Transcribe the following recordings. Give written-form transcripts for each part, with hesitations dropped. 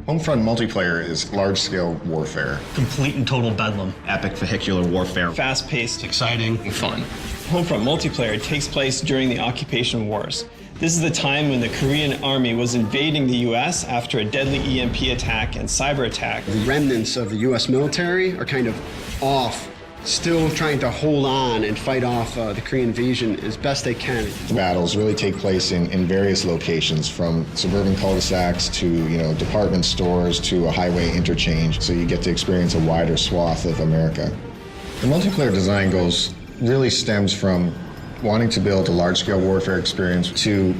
Homefront multiplayer is large-scale warfare. Complete and total bedlam. Epic vehicular warfare. Fast-paced, exciting, and fun. Homefront multiplayer takes place during the occupation wars. This is the time when the Korean army was invading the US after a deadly EMP attack and cyber attack. The remnants of the US military are kind of off, still trying to hold on and fight off the Korean invasion as best they can. The battles really take place in various locations, from suburban cul-de-sacs to department stores to a highway interchange, so you get to experience a wider swath of America. The multiplayer design goals really stems from wanting to build a large-scale warfare experience to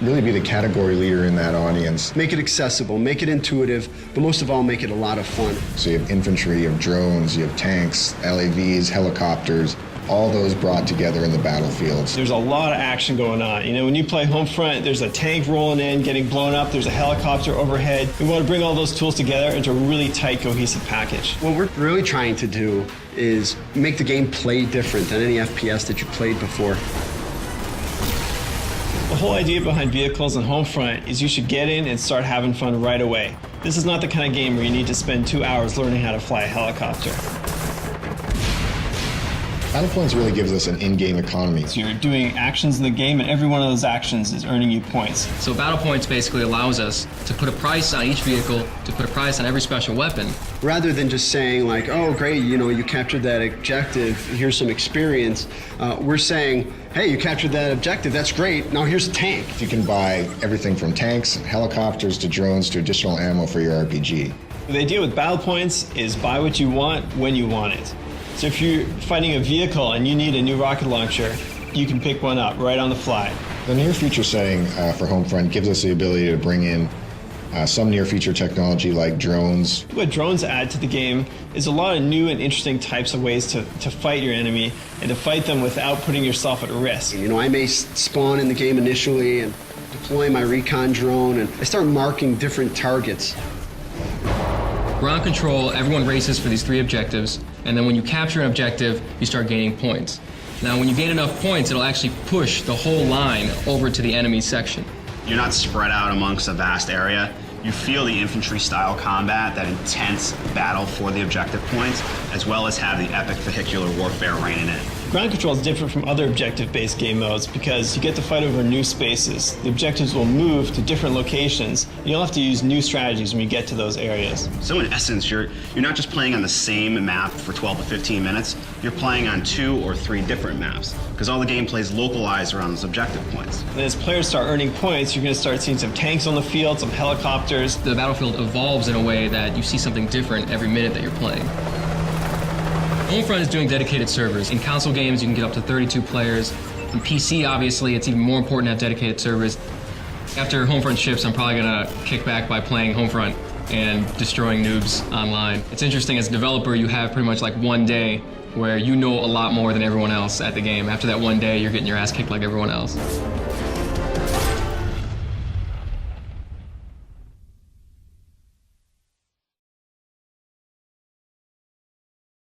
really be the category leader in that audience. Make it accessible, make it intuitive, but most of all, make it a lot of fun. So you have infantry, you have drones, you have tanks, LAVs, helicopters, all those brought together in the battlefields. There's a lot of action going on. When you play Homefront, there's a tank rolling in, getting blown up, there's a helicopter overhead. We want to bring all those tools together into a really tight, cohesive package. What we're really trying to do is make the game play different than any FPS that you played before. The whole idea behind vehicles and Homefront is you should get in and start having fun right away. This is not the kind of game where you need to spend 2 hours learning how to fly a helicopter. Battlepoints really gives us an in-game economy. So you're doing actions in the game, and every one of those actions is earning you points. So Battle Points basically allows us to put a price on each vehicle, to put a price on every special weapon. Rather than just saying like, oh great, you captured that objective, here's some experience, we're saying, hey, you captured that objective, that's great, now here's a tank. You can buy everything from tanks, helicopters, to drones, to additional ammo for your RPG. The idea with Battle Points is buy what you want when you want it. So if you're fighting a vehicle and you need a new rocket launcher, you can pick one up right on the fly. The near future setting for Homefront gives us the ability to bring in some near future technology like drones. What drones add to the game is a lot of new and interesting types of ways to fight your enemy and to fight them without putting yourself at risk. I may spawn in the game initially and deploy my recon drone, and I start marking different targets. Ground control, everyone races for these 3 objectives, and then when you capture an objective, you start gaining points. Now, when you gain enough points, it'll actually push the whole line over to the enemy section. You're not spread out amongst a vast area. You feel the infantry-style combat, that intense battle for the objective points, as well as have the epic vehicular warfare reigning in. Ground control is different from other objective-based game modes because you get to fight over new spaces. The objectives will move to different locations, and you'll have to use new strategies when you get to those areas. So in essence, you're not just playing on the same map for 12 to 15 minutes, you're playing on 2 or 3 different maps, because all the gameplay is localized around those objective points. And as players start earning points, you're going to start seeing some tanks on the field, some helicopters. The battlefield evolves in a way that you see something different every minute that you're playing. Homefront is doing dedicated servers. In console games, you can get up to 32 players. In PC, obviously, it's even more important to have dedicated servers. After Homefront ships, I'm probably gonna kick back by playing Homefront and destroying noobs online. It's interesting, as a developer, you have pretty much like one day where you know a lot more than everyone else at the game. After that one day, you're getting your ass kicked like everyone else.